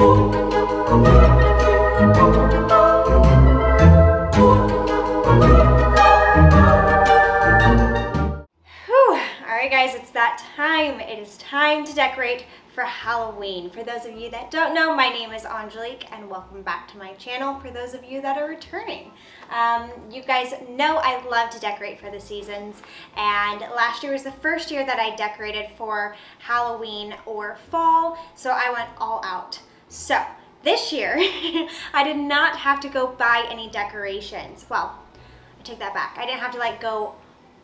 Alright guys, it's that time. It is time to decorate for Halloween. For those of you that don't know, my name is Angelique and welcome back to my channel for those of you that are returning. You guys know I love to decorate for the seasons, and last year was the first year that I decorated for Halloween or fall, so I went all out. So this year, I did not have to go buy any decorations. Well, I take that back. I didn't have to go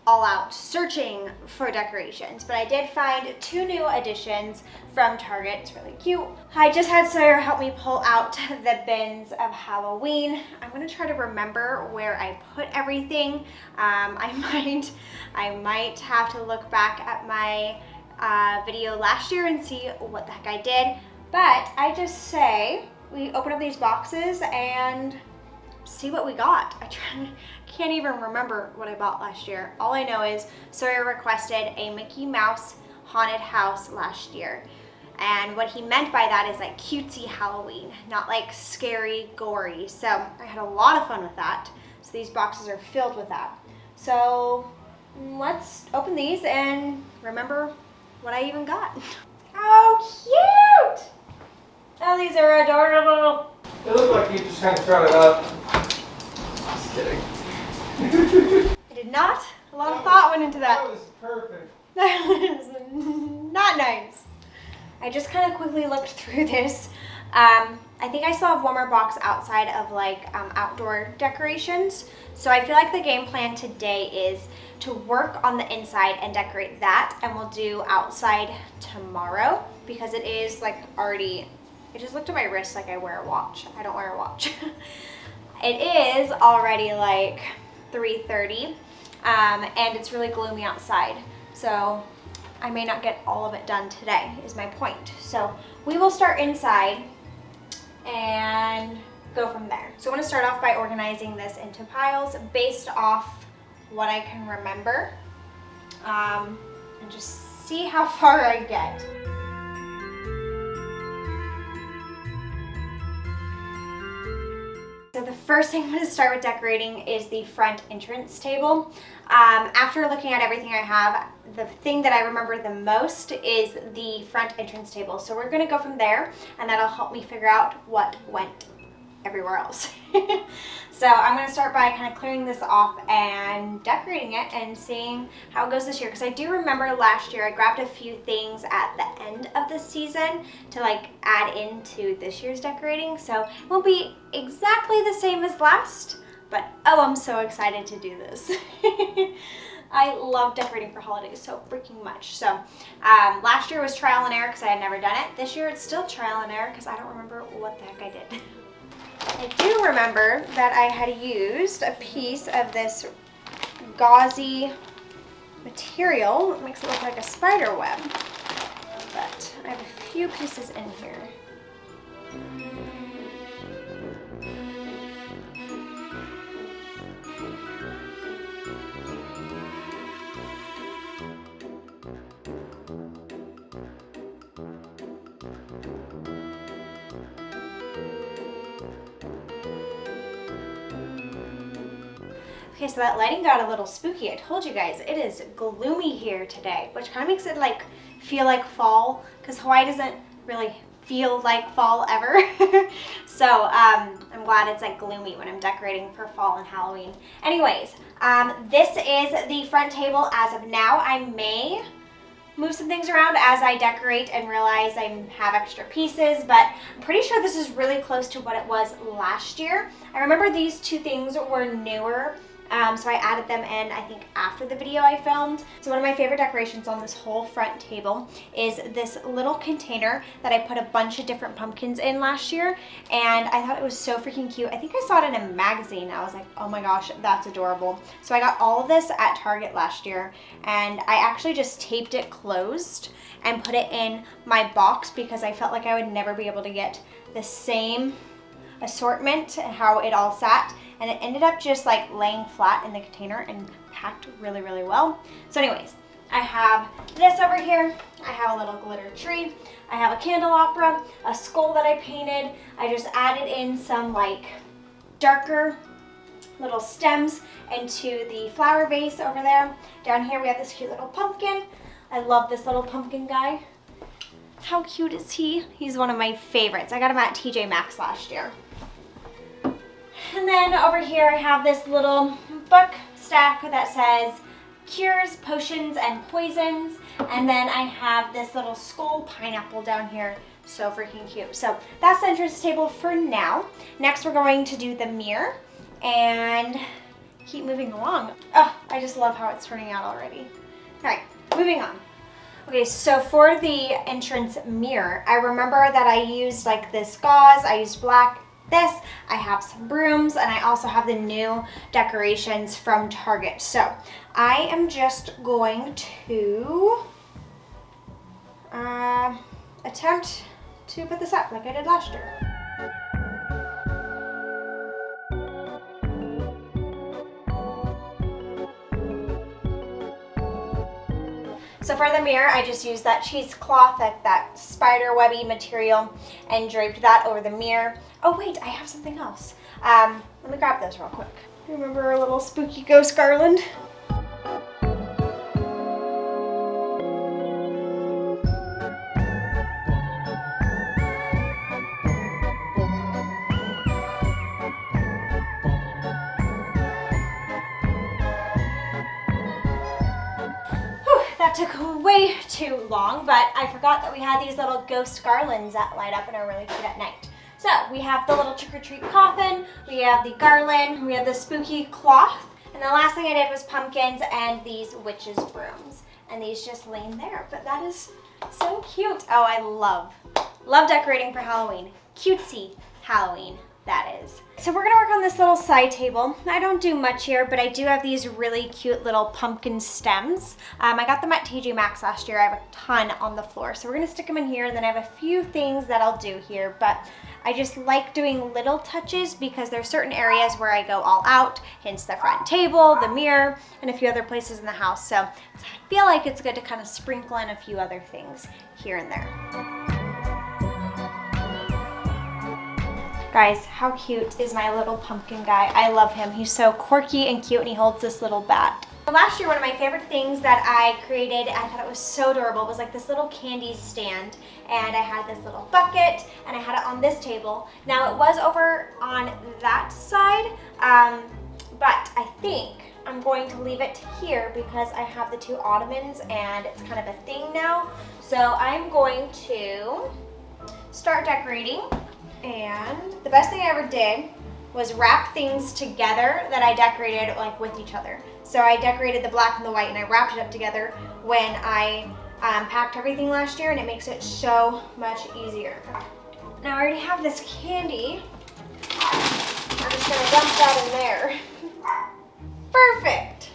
all out searching for decorations, but I did find two new additions from Target. It's really cute. I just had Sawyer help me pull out the bins of Halloween. I'm gonna try to remember where I put everything. I might have to look back at my video last year and see what the heck I did, but I just say we open up these boxes and see what we got. I can't even remember what I bought last year. All I know is Sawyer requested a Mickey Mouse haunted house last year. And what he meant by that is like cutesy Halloween, not like scary, gory. So I had a lot of fun with that. So these boxes are filled with that. So let's open these and remember what I even got. How cute! Oh, these are adorable. It looked like you just kind of thrown it up. Just kidding. I did not. A lot of thought went into that. That was perfect. That was not nice. I just kind of quickly looked through this. I think I still have one more box outside of outdoor decorations. So I feel like the game plan today is to work on the inside and decorate that, and we'll do outside tomorrow because it is already, I just looked at my wrist like I wear a watch. I don't wear a watch. It is already 3:30 and it's really gloomy outside, so I may not get all of it done today is my point. So we will start inside and go from there. So I want to start off by organizing this into piles based off what I can remember, and just see how far I get. So the first thing I'm going to start with decorating is the front entrance table. After looking at everything I have, the thing that I remember the most is the front entrance table. So we're going to go from there, and that'll help me figure out what went everywhere else. So I'm going to start by kind of clearing this off and decorating it and seeing how it goes this year, because I do remember last year I grabbed a few things at the end of the season to add into this year's decorating, so it won't be exactly the same as last, but oh, I'm so excited to do this. I love decorating for holidays so freaking much. So last year was trial and error because I had never done it. This year it's still trial and error because I don't remember what the heck I did. I do remember that I had used a piece of this gauzy material. It makes it look like a spider web, but I have a few pieces in here. Okay, so that lighting got a little spooky. I told you guys, it is gloomy here today, which kind of makes it feel like fall, because Hawaii doesn't really feel like fall ever. So I'm glad it's gloomy when I'm decorating for fall and Halloween. Anyways, this is the front table as of now. I may move some things around as I decorate and realize I have extra pieces, but I'm pretty sure this is really close to what it was last year. I remember these two things were newer, so I added them in, I think, after the video I filmed. So one of my favorite decorations on this whole front table is this little container that I put a bunch of different pumpkins in last year, and I thought it was so freaking cute. I think I saw it in a magazine. I was like, oh my gosh, that's adorable. So I got all of this at Target last year, and I actually just taped it closed and put it in my box because I felt like I would never be able to get the same assortment and how it all sat, and it ended up just laying flat in the container and packed really, really well. So anyways, I have this over here. I have a little glitter tree. I have a candelabra, a skull that I painted. I just added in some like darker little stems into the flower vase over there. Down here we have this cute little pumpkin. I love this little pumpkin guy. How cute is he? He's one of my favorites. I got him at TJ Maxx last year. And then over here I have this little book stack that says cures, potions, and poisons. And then I have this little skull pineapple down here. So freaking cute. So that's the entrance table for now. Next we're going to do the mirror and keep moving along. Oh, I just love how it's turning out already. All right, moving on. Okay, so for the entrance mirror, I remember that I used like this gauze, I used black, this, I have some brooms, and I also have the new decorations from Target. So I am just going to attempt to put this up like I did last year. So for the mirror, I just used that cheesecloth, that spider webby material, and draped that over the mirror. Oh wait, I have something else. Let me grab this real quick. Remember our little spooky ghost garland? That took way too long, but I forgot that we had these little ghost garlands that light up and are really cute at night. So we have the little trick-or-treat coffin, we have the garland, we have the spooky cloth, and the last thing I did was pumpkins and these witches' brooms. And these just lean there, but that is so cute. Oh, I love decorating for Halloween. Cutesy Halloween, that is. So we're gonna work on this little side table. I don't do much here, but I do have these really cute little pumpkin stems. I got them at TJ Maxx last year. I have a ton on the floor. So we're gonna stick them in here, and then I have a few things that I'll do here, but I just like doing little touches because there's certain areas where I go all out, hence the front table, the mirror, and a few other places in the house. So I feel like it's good to kind of sprinkle in a few other things here and there. Guys, how cute is my little pumpkin guy? I love him. He's so quirky and cute, and he holds this little bat. Last year, one of my favorite things that I created, I thought it was so adorable, was like this little candy stand. And I had this little bucket, and I had it on this table. Now, it was over on that side, but I think I'm going to leave it here because I have the two ottomans, and it's kind of a thing now. So I'm going to start decorating. And the best thing I ever did was wrap things together that I decorated like with each other. So I decorated the black and the white, and I wrapped it up together when I packed everything last year, and it makes it so much easier. Now I already have this candy. I'm just gonna dump that in there. Perfect.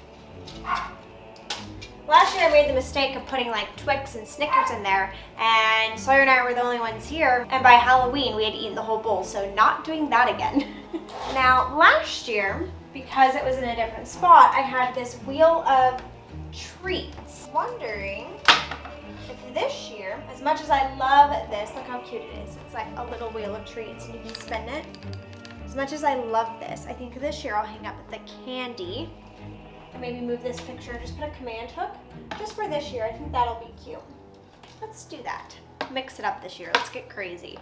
Last year I made the mistake of putting like Twix and Snickers in there, and Sawyer and I were the only ones here, and by Halloween we had eaten the whole bowl, so not doing that again. Now last year, because it was in a different spot, I had this wheel of treats. Wondering if this year, as much as I love this, look how cute it is. It's like a little wheel of treats and you can spin it. As much as I love this, I think this year I'll hang up the candy. Maybe move this picture, just put a command hook. Just for this year, I think that'll be cute. Let's do that. Mix it up this year, let's get crazy.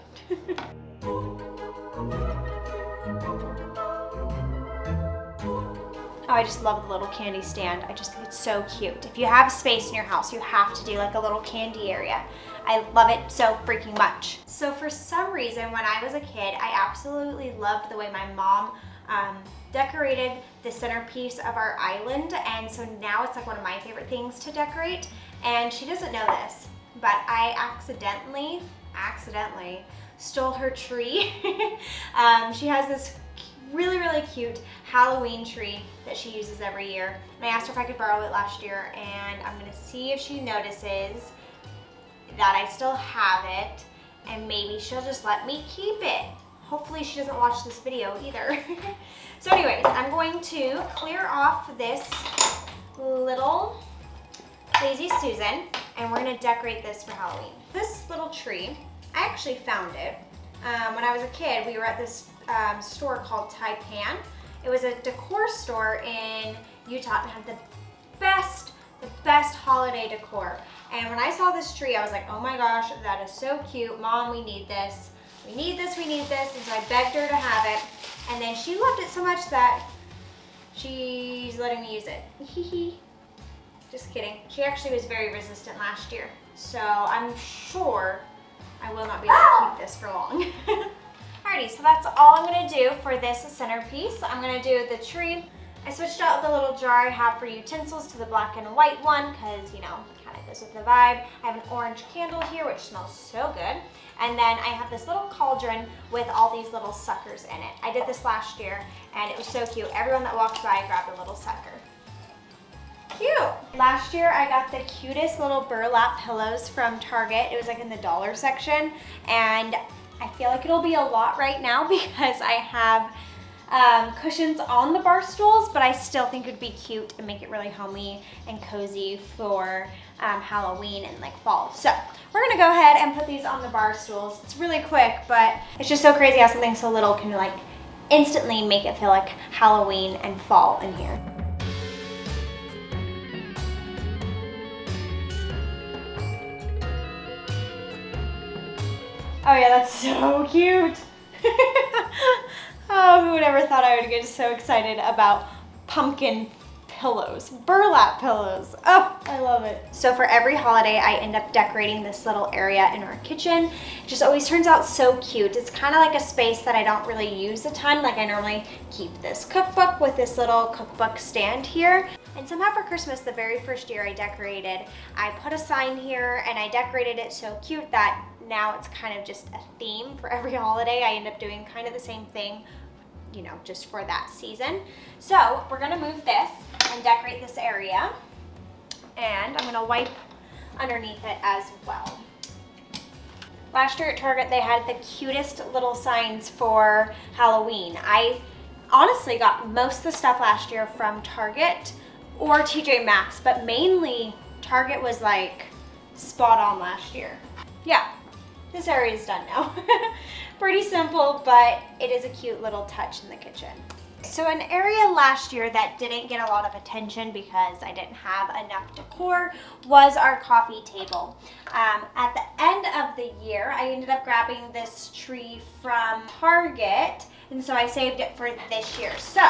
Oh, I just love the little candy stand. I just think it's so cute. If you have space in your house, you have to do like a little candy area. I love it so freaking much. So for some reason, when I was a kid, I absolutely loved the way my mom decorated the centerpiece of our island, and so now it's like one of my favorite things to decorate. And she doesn't know this, but I accidentally stole her tree. She has this really cute Halloween tree that she uses every year, and I asked her if I could borrow it last year, and I'm gonna see if she notices that I still have it, and maybe she'll just let me keep it. Hopefully she doesn't watch this video either. So anyways, I'm going to clear off this little Lazy Susan, and we're gonna decorate this for Halloween. This little tree, I actually found it. When I was a kid, we were at this store called Taipan. It was a decor store in Utah and had the best holiday decor. And when I saw this tree, I was like, oh my gosh, that is so cute. Mom, we need this. We need this, we need this. And so I begged her to have it. And then she loved it so much that she's letting me use it. Just kidding. She actually was very resistant last year. So I'm sure I will not be able to keep this for long. Alrighty, so that's all I'm gonna do for this centerpiece. I'm gonna do the tree. I switched out the little jar I have for utensils to the black and white one because, you know, kind of goes with the vibe. I have an orange candle here, which smells so good. And then I have this little cauldron with all these little suckers in it. I did this last year and it was so cute. Everyone that walked by grabbed a little sucker. Cute. Last year I got the cutest little burlap pillows from Target. It was like in the dollar section, and I feel like it'll be a lot right now because I have cushions on the bar stools, but I still think it would be cute and make it really homey and cozy for Halloween and like fall. So we're gonna go ahead and put these on the bar stools. It's really quick, but it's just so crazy how something so little can like instantly make it feel like Halloween and fall in here. Oh yeah, that's so cute. Oh, who would ever thought I would get so excited about pumpkin pillows, burlap pillows. Oh, I love it. So for every holiday, I end up decorating this little area in our kitchen. It just always turns out so cute. It's kind of like a space that I don't really use a ton. Like I normally keep this cookbook with this little cookbook stand here. And somehow for Christmas, the very first year I decorated, I put a sign here and I decorated it so cute that now it's kind of just a theme for every holiday. I end up doing kind of the same thing, you know, just for that season. So we're gonna move this and decorate this area. And I'm gonna wipe underneath it as well. Last year at Target, they had the cutest little signs for Halloween. I honestly got most of the stuff last year from Target or TJ Maxx, but mainly Target was like spot on last year. Yeah, this area is done now. Pretty simple, but it is a cute little touch in the kitchen. So an area last year that didn't get a lot of attention because I didn't have enough decor was our coffee table. At the end of the year, I ended up grabbing this tree from Target, and so I saved it for this year. So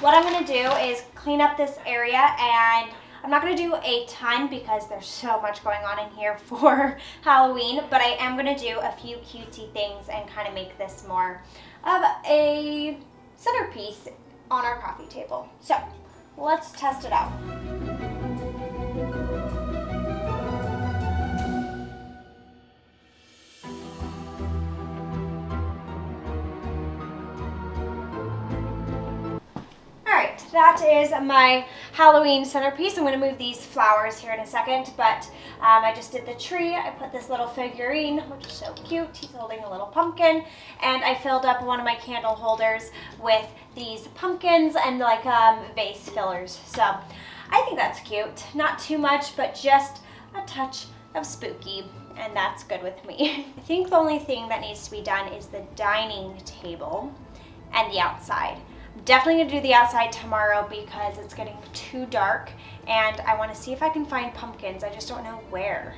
what I'm gonna do is clean up this area, and I'm not gonna do a ton because there's so much going on in here for Halloween, but I am gonna do a few cutesy things and kind of make this more of a centerpiece on our coffee table. So let's test it out. Alright, that is my Halloween centerpiece. I'm going to move these flowers here in a second, but I just did the tree. I put this little figurine, which is so cute. He's holding a little pumpkin, and I filled up one of my candle holders with these pumpkins and like vase fillers. So I think that's cute. Not too much, but just a touch of spooky, and that's good with me. I think the only thing that needs to be done is the dining table and the outside. I'm definitely gonna do the outside tomorrow because it's getting too dark and I wanna see if I can find pumpkins. I just don't know where.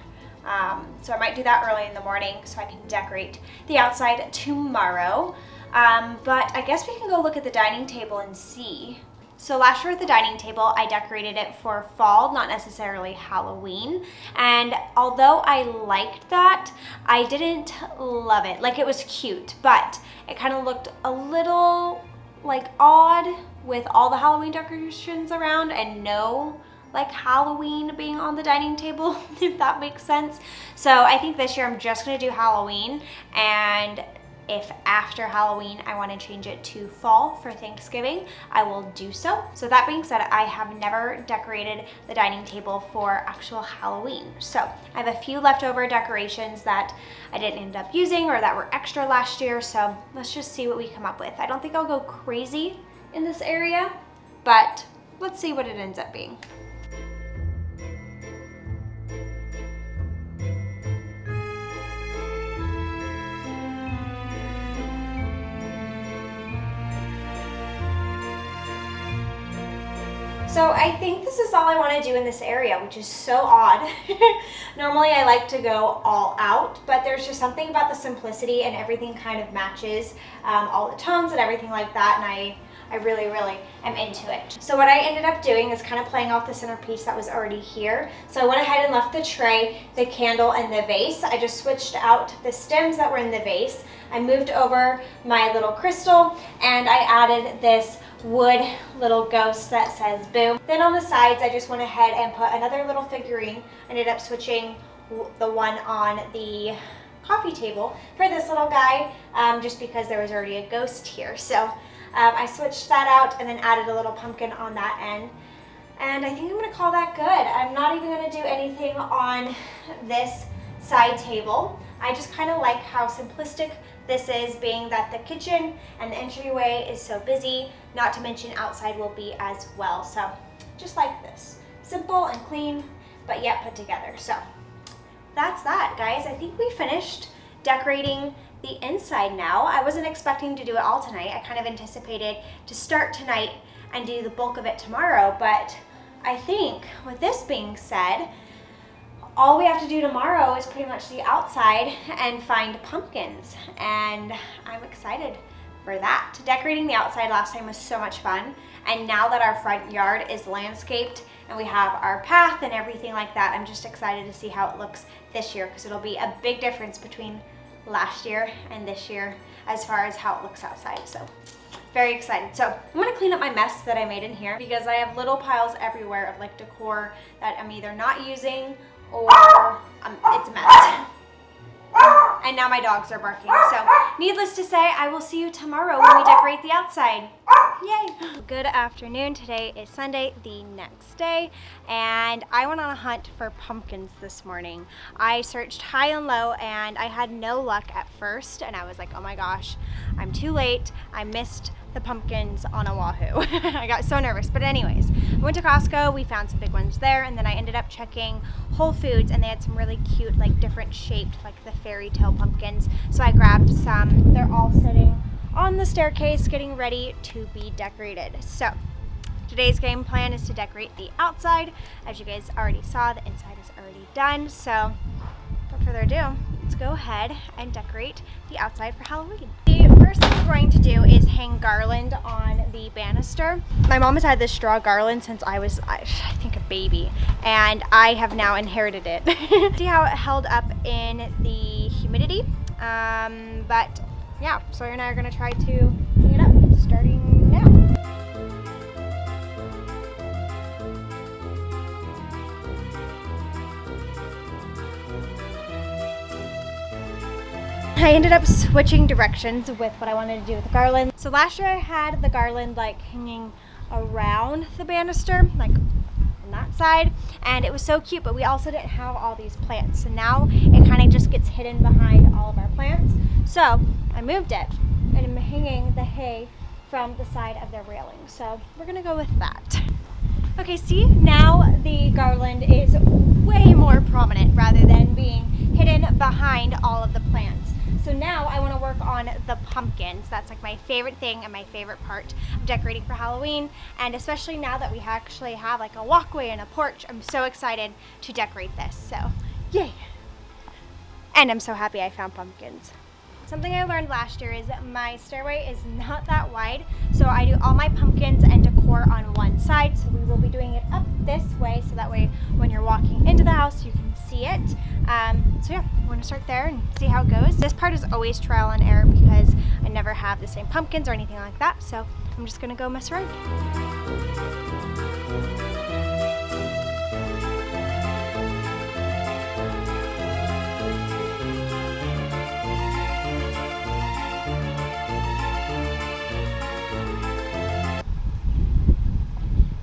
So I might do that early in the morning so I can decorate the outside tomorrow. But I guess we can go look at the dining table and see. So last year at the dining table, I decorated it for fall, not necessarily Halloween. And although I liked that, I didn't love it. Like, it was cute, but it kind of looked a little like odd with all the Halloween decorations around and no like Halloween being on the dining table, if that makes sense. So I think this year I'm just gonna do Halloween, and if after Halloween I want to change it to fall for Thanksgiving, I will do so. So that being said, I have never decorated the dining table for actual Halloween. So I have a few leftover decorations that I didn't end up using or that were extra last year. So let's just see what we come up with. I don't think I'll go crazy in this area, but let's see what it ends up being. So I think this is all I want to do in this area, which is so odd. Normally I like to go all out, but there's just something about the simplicity and everything kind of matches all the tones and everything like that, and I really am into it. So what I ended up doing is kind of playing off the centerpiece that was already here. So I went ahead and left the tray, the candle, and the vase. I just switched out the stems that were in the vase. I moved over my little crystal, and I added this wood little ghost that says boom. Then on the sides, I just went ahead and put another little figurine. I ended up switching the one on the coffee table for this little guy, just because there was already a ghost here. So I switched that out and then added a little pumpkin on that end. And I think I'm gonna call that good. I'm not even gonna do anything on this side table. I just kind of like how simplistic this is, being that the kitchen and the entryway is so busy, not to mention outside will be as well. So just like this, simple and clean, but yet put together. So that's that, guys. I think we finished decorating the inside now. I wasn't expecting to do it all tonight. I kind of anticipated to start tonight and do the bulk of it tomorrow, but I think with this being said, all we have to do tomorrow is pretty much the outside and find pumpkins, and I'm excited for that. Decorating the outside last time was so much fun, and now that our front yard is landscaped and we have our path and everything like that, I'm just excited to see how it looks this year, because it'll be a big difference between last year and this year as far as how it looks outside. So very excited. So I'm gonna clean up my mess that I made in here, because I have little piles everywhere of like decor that I'm either not using or it's a mess. And now my dogs are barking. So needless to say, I will see you tomorrow when we decorate the outside. Yay! Good afternoon. Today is Sunday, the next day, and I went on a hunt for pumpkins this morning. I searched high and low, and I had no luck at first, and I was like, oh my gosh, I'm too late. I missed the pumpkins on Oahu. I got so nervous. But anyways, I went to Costco, we found some big ones there, and then I ended up checking Whole Foods, and they had some really cute, like different shaped, like the fairy tale pumpkins. So I grabbed some. They're all sitting on the staircase getting ready to be decorated. So today's game plan is to decorate the outside. As you guys already saw, the inside is already done. So without further ado, let's go ahead and decorate the outside for Halloween. The first thing we're going to do is hang garland on the banister. My mom has had this straw garland since I was, I think, a baby, and I have now inherited it. See how it held up in the humidity? But yeah, Sawyer and I are gonna try to hang it up starting now. I ended up switching directions with what I wanted to do with the garland. So last year I had the garland like hanging around the banister, like on that side, and it was so cute, but we also didn't have all these plants. So now it kind of just gets hidden behind all of our plants. So I moved it, and I'm hanging the hay from the side of the railing. So we're gonna go with that. Okay, see, now the garland is way more prominent rather than being hidden behind all of the plants. So now I want to work on the pumpkins. That's like my favorite thing and my favorite part of decorating for Halloween. And especially now that we actually have like a walkway and a porch, I'm so excited to decorate this. So yay! And I'm so happy I found pumpkins. Something I learned last year is that my stairway is not that wide, so I do all my pumpkins and decor on one side. So we will be doing it up this way, so that way when you're walking into the house you can see it. So yeah, I'm going to start there and see how it goes. This part is always trial and error because I never have the same pumpkins or anything like that, so I'm just going to go mess around.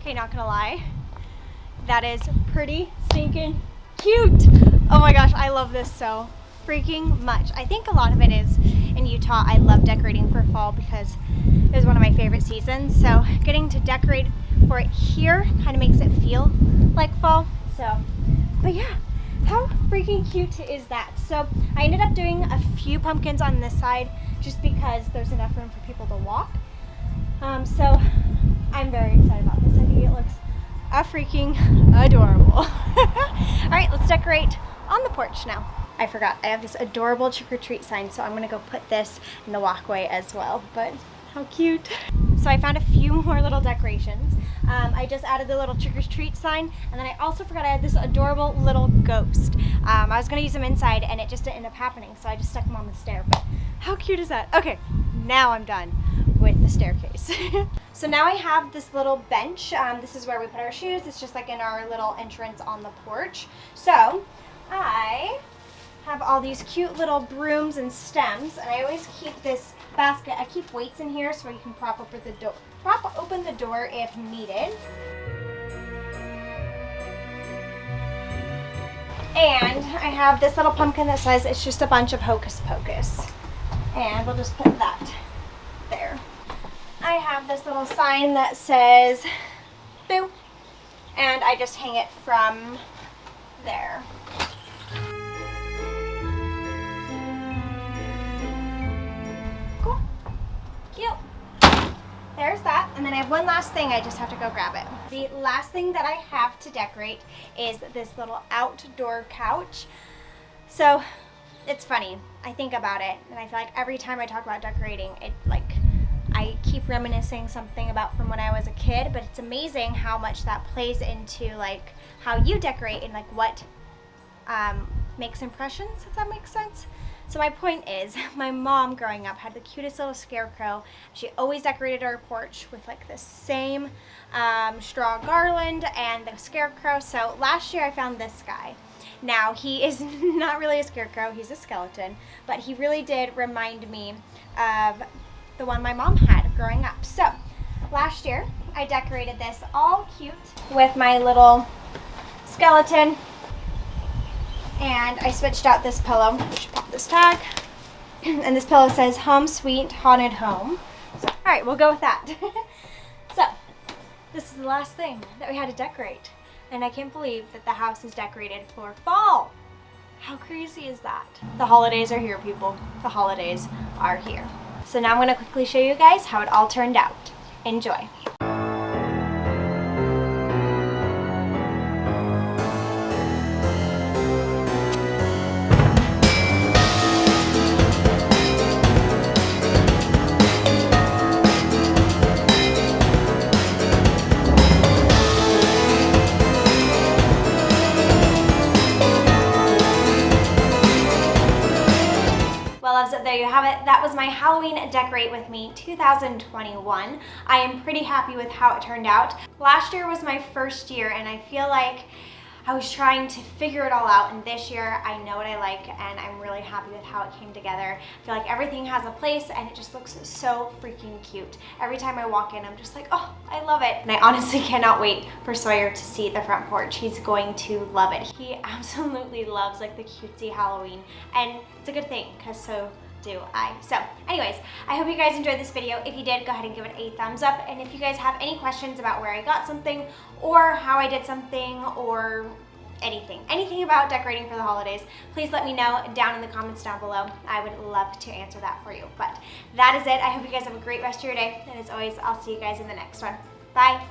Okay, not gonna lie, that is pretty stinking cute. Oh my gosh, I love this so freaking much. I think a lot of it is in Utah. I love decorating for fall because it is one of my favorite seasons. So getting to decorate for it here kind of makes it feel like fall. So, but yeah, how freaking cute is that? So I ended up doing a few pumpkins on this side just because there's enough room for people to walk. So I'm very excited about this. I think it looks freaking adorable. All right, let's decorate on the porch now. I forgot, I have this adorable trick-or-treat sign, so I'm gonna go put this in the walkway as well, but how cute. So I found a few more little decorations. I just added the little trick-or-treat sign, and then I also forgot I had this adorable little ghost. I was gonna use them inside, and it just didn't end up happening, so I just stuck them on the stair, but how cute is that? Okay, now I'm done with the staircase. So now I have this little bench. This is where we put our shoes. It's just like in our little entrance on the porch. So I have all these cute little brooms and stems, and I always keep this basket. I keep weights in here so you can prop open the door if needed. And I have this little pumpkin that says it's just a bunch of hocus pocus, and we'll just put that there. I have this little sign that says boo, and I just hang it from there. Cool. Cute. There's that. And then I have one last thing. I just have to go grab it. The last thing that I have to decorate is this little outdoor couch. So it's funny. I think about it, and I feel like every time I talk about decorating, I keep reminiscing something about from when I was a kid, but it's amazing how much that plays into like how you decorate and like what makes impressions, if that makes sense. So my point is, my mom growing up had the cutest little scarecrow. She always decorated our porch with like the same straw garland and the scarecrow. So last year I found this guy. Now he is not really a scarecrow, he's a skeleton, but he really did remind me of the one my mom had growing up. So last year I decorated this all cute with my little skeleton, and I switched out this pillow. I should pop this tag. And this pillow says home sweet haunted home. So, all right, we'll go with that. So this is the last thing that we had to decorate, and I can't believe that the house is decorated for fall. How crazy is that? The holidays are here, people. The holidays are here. So now I'm going to quickly show you guys how it all turned out. Enjoy. There you have it. That was my Halloween Decorate With Me 2021. I am pretty happy with how it turned out. Last year was my first year, and I feel like I was trying to figure it all out, and this year I know what I like, and I'm really happy with how it came together. I feel like everything has a place, and it just looks so freaking cute. Every time I walk in, I'm just like, oh, I love it. And I honestly cannot wait for Sawyer to see the front porch. He's going to love it. He absolutely loves like the cutesy Halloween, and it's a good thing, because so do I. So anyways, I hope you guys enjoyed this video. If you did, go ahead and give it a thumbs up. And if you guys have any questions about where I got something or how I did something or anything about decorating for the holidays, please let me know down in the comments down below. I would love to answer that for you. But that is it. I hope you guys have a great rest of your day. And as always, I'll see you guys in the next one. Bye.